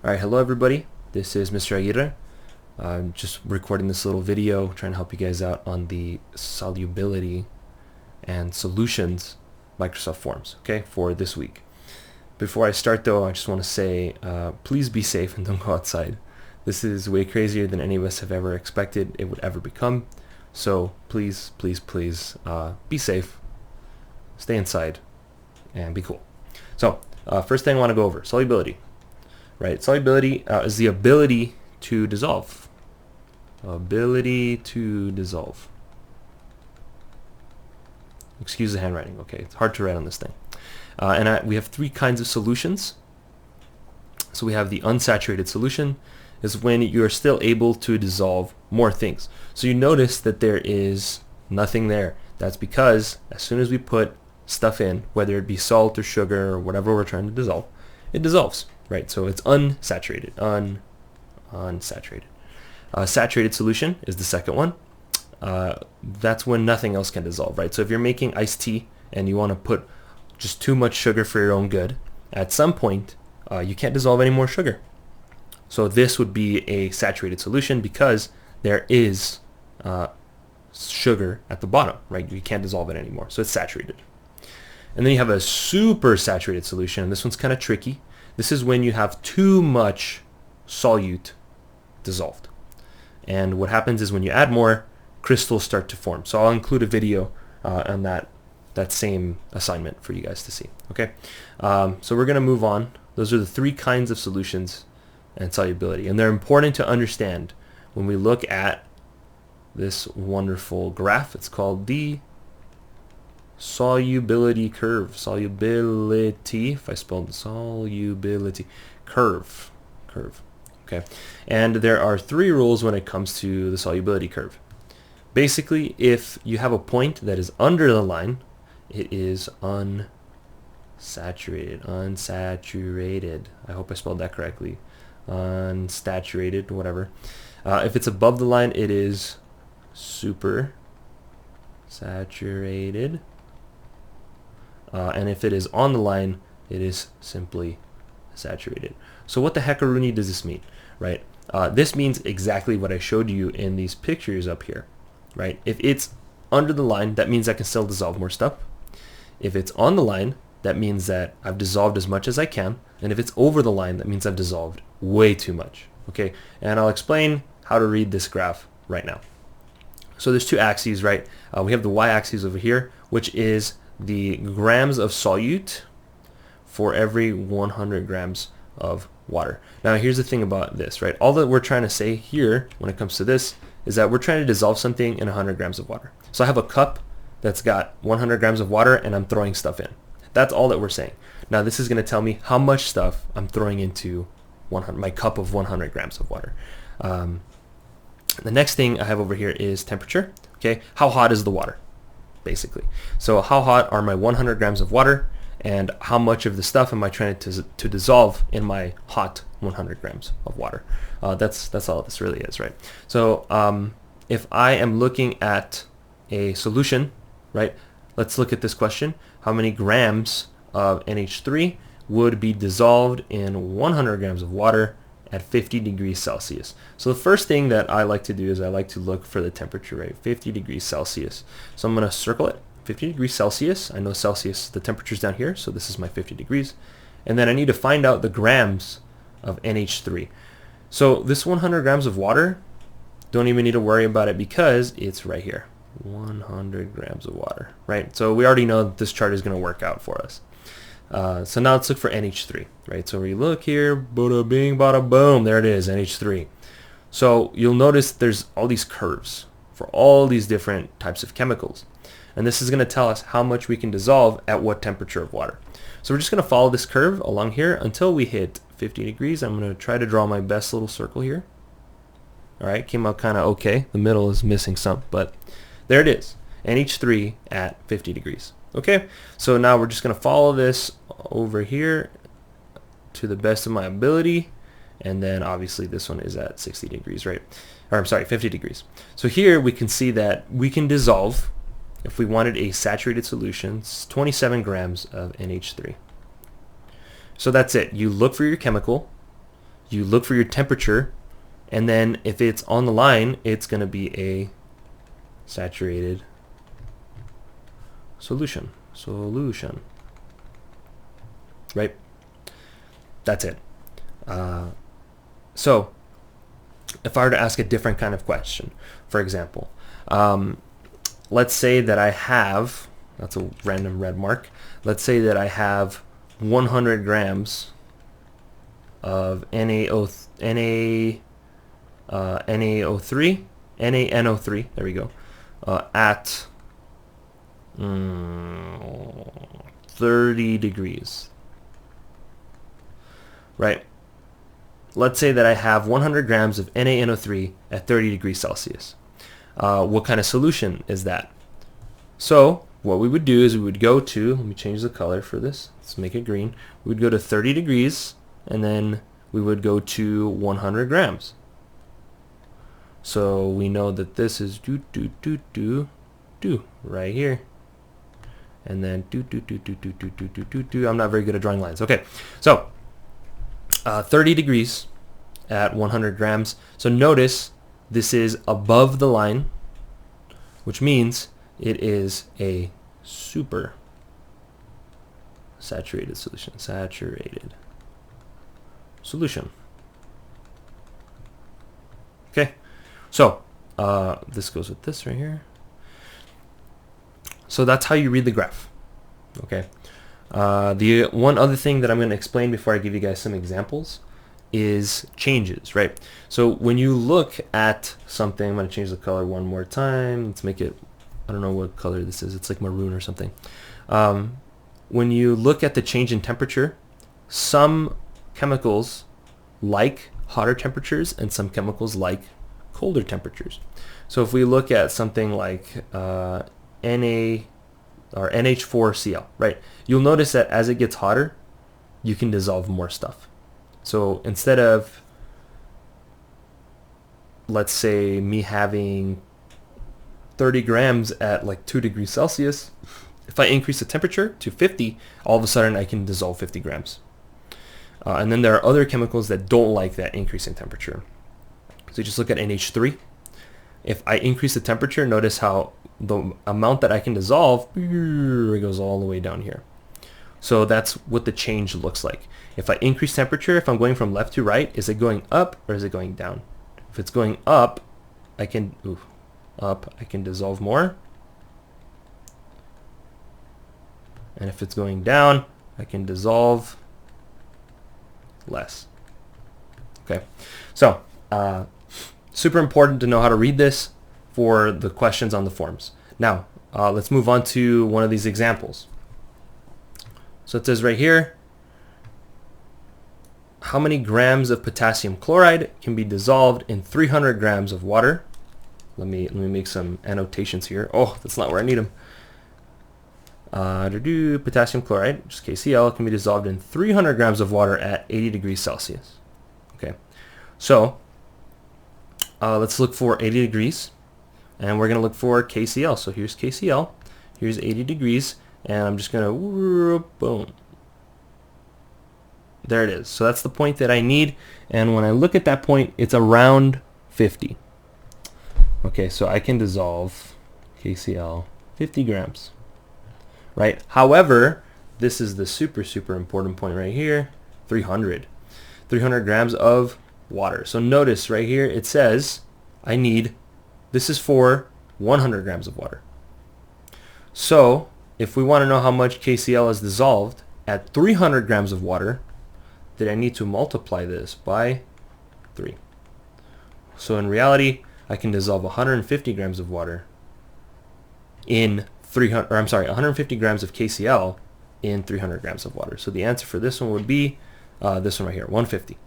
Alright, hello everybody. This is Mr. Aguirre. I'm just recording this little video trying to help you guys out on the solubility and solutions Microsoft Forms, okay, for this week. Before I start though, I just want to say please be safe and don't go outside. This is way crazier than any of us have ever expected it would ever become. So please, please, please be safe, stay inside, and be cool. So first thing I want to go over, solubility. Right, solubility is the ability to dissolve. Ability to dissolve. Excuse the handwriting. Okay, it's hard to write on this thing. We have three kinds of solutions. So we have the unsaturated solution, is when you are still able to dissolve more things. So you notice that there is nothing there. That's because as soon as we put stuff in, whether it be salt or sugar or whatever we're trying to dissolve, it dissolves. Right, so it's unsaturated, unsaturated. Saturated solution is the second one. That's when nothing else can dissolve, right? So if you're making iced tea and you want to put just too much sugar for your own good, at some point you can't dissolve any more sugar. So this would be a saturated solution because there is sugar at the bottom, right? You can't dissolve it anymore, so it's saturated. And then you have a super saturated solution, and this one's kind of tricky. This is when you have too much solute dissolved. And what happens is when you add more, crystals start to form. So I'll include a video on that same assignment for you guys to see. Okay, so we're going to move on. Those are the three kinds of solutions and solubility. And they're important to understand when we look at this wonderful graph. It's called the solubility curve. Solubility, if I spelled solubility curve. Okay, and there are three rules when it comes to the solubility curve. Basically, if you have a point that is under the line, it is unsaturated. I hope I spelled that correctly. Unsaturated, whatever. If it's above the line, it is super saturated. And if it is on the line, it is simply saturated. So what the heckaroonie does this mean, right? This means exactly what I showed you in these pictures up here, right? If it's under the line, that means I can still dissolve more stuff. If it's on the line, that means that I've dissolved as much as I can. And if it's over the line, that means I've dissolved way too much, okay? And I'll explain how to read this graph right now. So there's two axes, right? We have the y-axis over here, which is the grams of solute for every 100 grams of water. Now here's the thing about this, right? All that we're trying to say here when it comes to this is that we're trying to dissolve something in 100 grams of water. So I have a cup that's got 100 grams of water and I'm throwing stuff in. That's all that we're saying. Now this is going to tell me how much stuff I'm throwing into my cup of 100 grams of water. The next thing I have over here is temperature. Okay, how hot is the water? Basically. So how hot are my 100 grams of water, and how much of the stuff am I trying to dissolve in my hot 100 grams of water? That's all this really is, right? So if I am looking at a solution, right, let's look at this question. How many grams of NH3 would be dissolved in 100 grams of water at 50 degrees Celsius? So the first thing that I like to do is I like to look for the temperature, right? 50 degrees Celsius. So I'm going to circle it, 50 degrees Celsius. I know Celsius, the temperature's down here, so this is my 50 degrees. And then I need to find out the grams of NH3. So this 100 grams of water, don't even need to worry about it because it's right here. 100 grams of water, right? So we already know that this chart is going to work out for us. So now let's look for NH3, right? So we look here, bada bing, bada boom, there it is, NH3. So you'll notice there's all these curves for all these different types of chemicals. And this is going to tell us how much we can dissolve at what temperature of water. So we're just going to follow this curve along here until we hit 50 degrees. I'm going to try to draw my best little circle here. All right, came out kind of okay. The middle is missing some, but there it is, NH3 at 50 degrees. Okay, so now we're just going to follow this over here to the best of my ability, and then obviously this one is at 60 degrees, right? Or I'm sorry, 50 degrees. So here we can see that we can dissolve, if we wanted a saturated solution, 27 grams of NH3. So that's it. You look for your chemical, you look for your temperature, and then if it's on the line, it's going to be a saturated solution. Right? That's it. So if I were to ask a different kind of question, for example, let's say that I have, that's a random red mark, let's say that I have 100 grams of NaNO3, there we go, at 30 degrees, right? Let's say that I have 100 grams of NaNO3 at 30 degrees Celsius. What kind of solution is that? So what we would do is we would go to, let me change the color for this, let's make it green. We would go to 30 degrees, and then we would go to 100 grams. So we know that this is right here. And then I'm not very good at drawing lines. Okay, so 30 degrees at 100 grams. So notice this is above the line, which means it is a super saturated solution. Okay, so this goes with this right here. So that's how you read the graph. Okay. The one other thing that I'm going to explain before I give you guys some examples is changes, right? So when you look at something, I'm going to change the color one more time. Let's make it, I don't know what color this is. It's like maroon or something. When you look at the change in temperature, some chemicals like hotter temperatures and some chemicals like colder temperatures. So if we look at something like Na or NH4Cl, right? You'll notice that as it gets hotter, you can dissolve more stuff. So instead of, let's say, me having 30 grams at like 2 degrees Celsius, if I increase the temperature to 50, all of a sudden I can dissolve 50 grams. And then there are other chemicals that don't like that increase in temperature. So just look at NH3. If I increase the temperature, notice how the amount that I can dissolve, it goes all the way down here. So that's what the change looks like. If I increase temperature, if I'm going from left to right, is it going up or is it going down? If it's going up, I can dissolve more. And if it's going down, I can dissolve less. Okay, so super important to know how to read this for the questions on the forms. Now, let's move on to one of these examples. So it says right here, how many grams of potassium chloride can be dissolved in 300 grams of water? Let me make some annotations here. Oh, that's not where I need them. Potassium chloride, just KCl, can be dissolved in 300 grams of water at 80 degrees Celsius. Okay, so let's look for 80 degrees. And we're going to look for KCl. So here's KCl. Here's 80 degrees. And I'm just going to, boom. There it is. So that's the point that I need. And when I look at that point, it's around 50. Okay, so I can dissolve KCl 50 grams. Right? However, this is the super important point right here. 300 grams of water. So notice right here, it says I need, this is for 100 grams of water. So if we want to know how much KCl is dissolved at 300 grams of water, then I need to multiply this by 3. So in reality, I can dissolve 150 grams of water in 150 grams of KCl in 300 grams of water. So the answer for this one would be this one right here, 150.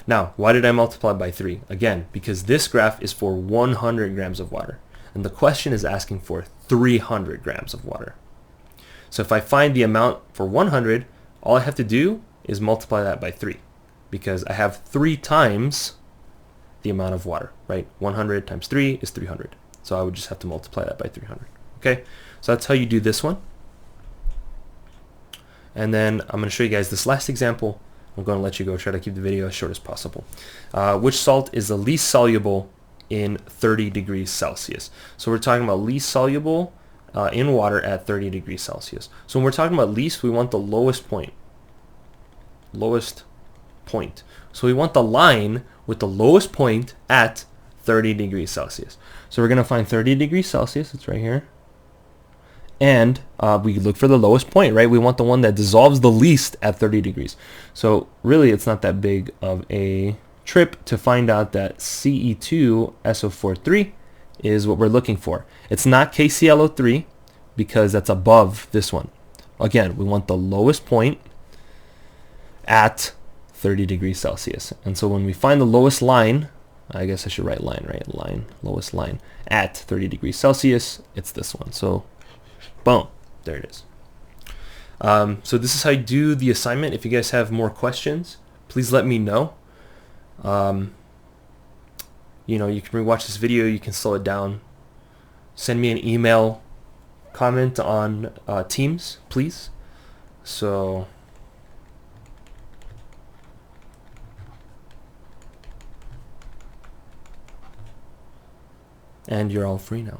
Now, why did I multiply by 3? Again, because this graph is for 100 grams of water. And the question is asking for 300 grams of water. So if I find the amount for 100, all I have to do is multiply that by 3. Because I have 3 times the amount of water, right? 100 times 3 is 300. So I would just have to multiply that by 300. Okay? So that's how you do this one. And then I'm going to show you guys this last example I'm going to let you go. Try to keep the video as short as possible. Which salt is the least soluble in 30 degrees Celsius? So we're talking about least soluble in water at 30 degrees Celsius. So when we're talking about least, we want the lowest point. Lowest point. So we want the line with the lowest point at 30 degrees Celsius. So we're going to find 30 degrees Celsius. It's right here. And we look for the lowest point, right? We want the one that dissolves the least at 30 degrees. So really, it's not that big of a trip to find out that Ce2SO43 is what we're looking for. It's not KClO3 because that's above this one. Again, we want the lowest point at 30 degrees Celsius. And so when we find the lowest line, I guess I should write line, right? Line, lowest line at 30 degrees Celsius, it's this one. So boom, there it is. So this is how you do the assignment. If you guys have more questions, please let me know. You know, you can rewatch this video, you can slow it down. Send me an email, comment on Teams, please. So and you're all free now.